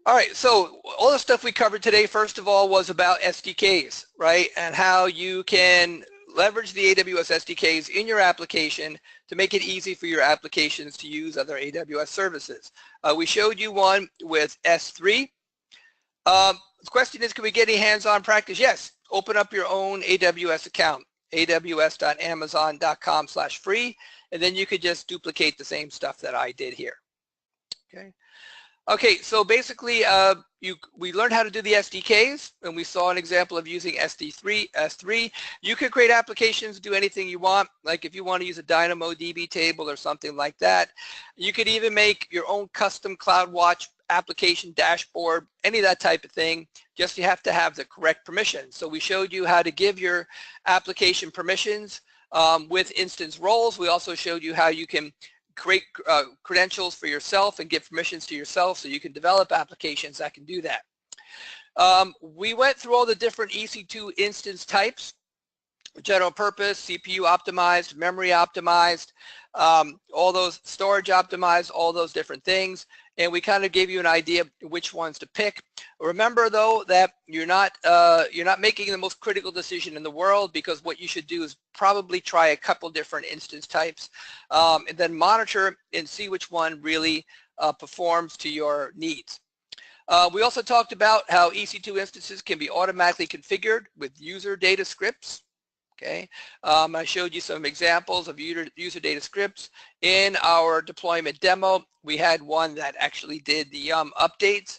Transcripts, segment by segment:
All right, so all the stuff we covered today, first of all, was about SDKs, right? And how you can leverage the AWS SDKs in your application to make it easy for your applications to use other AWS services. We showed you one with S3. The question is, can we get any hands-on practice? Yes, open up your own AWS account, aws.amazon.com/free, and then you could just duplicate the same stuff that I did here, okay? Okay, so basically we learned how to do the SDKs, and we saw an example of using S3. You could create applications, do anything you want, like if you want to use a DynamoDB table or something like that. You could even make your own custom CloudWatch application dashboard, any of that type of thing. Just you have to have the correct permissions. So we showed you how to give your application permissions with instance roles. We also showed you how you can create credentials for yourself and give permissions to yourself so you can develop applications that can do that. We went through all the different EC2 instance types, general purpose, CPU optimized, memory optimized, all those storage optimized, all those different things, and we kind of gave you an idea of which ones to pick. Remember though that you're not making the most critical decision in the world, because what you should do is probably try a couple different instance types and then monitor and see which one really performs to your needs. We also talked about how EC2 instances can be automatically configured with user data scripts. Okay, I showed you some examples of user data scripts in our deployment demo. We had one that actually did the updates,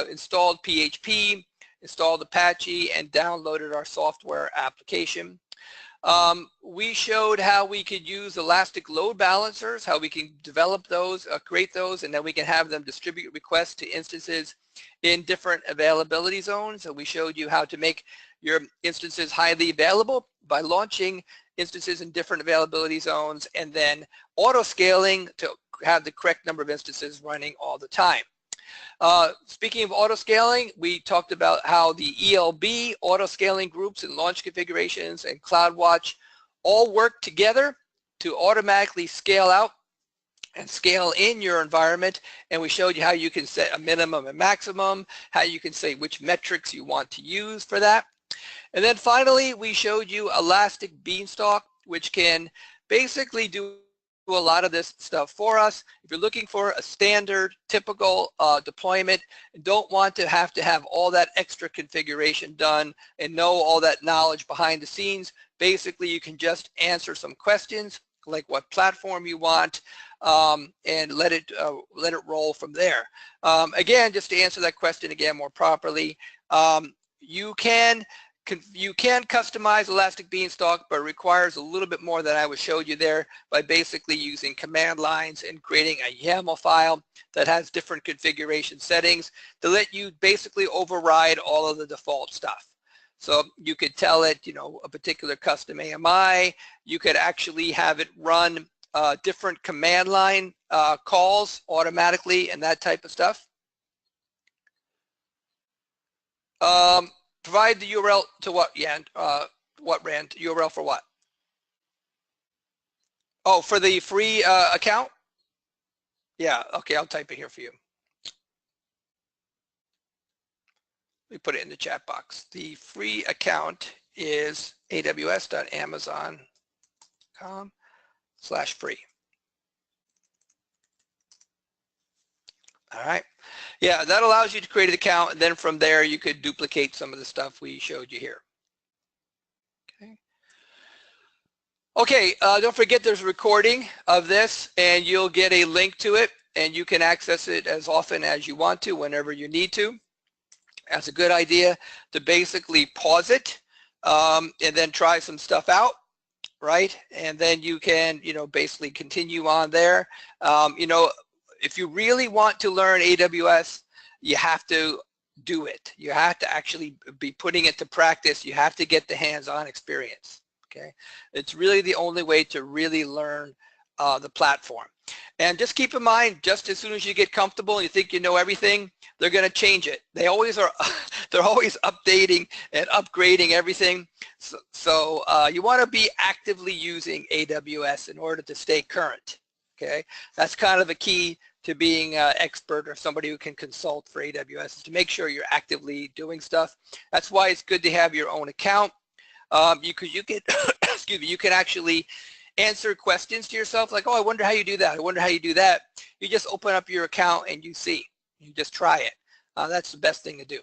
installed PHP, installed Apache, and downloaded our software application. We showed how we could use elastic load balancers, how we can develop those, create those, and then we can have them distribute requests to instances in different availability zones. So we showed you how to make your instances highly available by launching instances in different availability zones and then auto-scaling to have the correct number of instances running all the time. Speaking of auto-scaling, we talked about how the ELB auto-scaling groups and launch configurations and CloudWatch all work together to automatically scale out and scale in your environment, and we showed you how you can set a minimum and maximum, how you can say which metrics you want to use for that. And then finally, we showed you Elastic Beanstalk, which can basically do a lot of this stuff for us. If you're looking for a standard, typical deployment, and don't want to have all that extra configuration done and know all that knowledge behind the scenes, basically you can just answer some questions like what platform you want, and let it roll from there. Again, just to answer that question again more properly, you can customize Elastic Beanstalk, but it requires a little bit more than I showed you there by basically using command lines and creating a YAML file that has different configuration settings to let you basically override all of the default stuff. So you could tell it, you know, a particular custom AMI. You could actually have it run different command line calls automatically and that type of stuff. Provide the URL to what, Jan? What, Rand? URL for what? Oh, for the free account? Yeah, okay, I'll type it here for you. Let me put it in the chat box. The free account is aws.amazon.com/free. All right. Yeah, that allows you to create an account, and then from there you could duplicate some of the stuff we showed you here. Okay. Okay, don't forget there's a recording of this, and you'll get a link to it, and you can access it as often as you want to, whenever you need to. That's a good idea to basically pause it and then try some stuff out, right? And then you can, you know, basically continue on there. You know, if you really want to learn AWS, you have to do it. You have to actually be putting it to practice. You have to get the hands-on experience, okay? It's really the only way to really learn the platform. And just keep in mind, just as soon as you get comfortable and you think you know everything, they're going to change it. They always are. They're always updating and upgrading everything. So you want to be actively using AWS in order to stay current. Okay, that's kind of a key to being an expert or somebody who can consult for AWS is to make sure you're actively doing stuff. That's why it's good to have your own account. You can, excuse me, you can actually answer questions to yourself like, oh, I wonder how you do that. I wonder how you do that. You just open up your account and you see. You just try it. That's the best thing to do.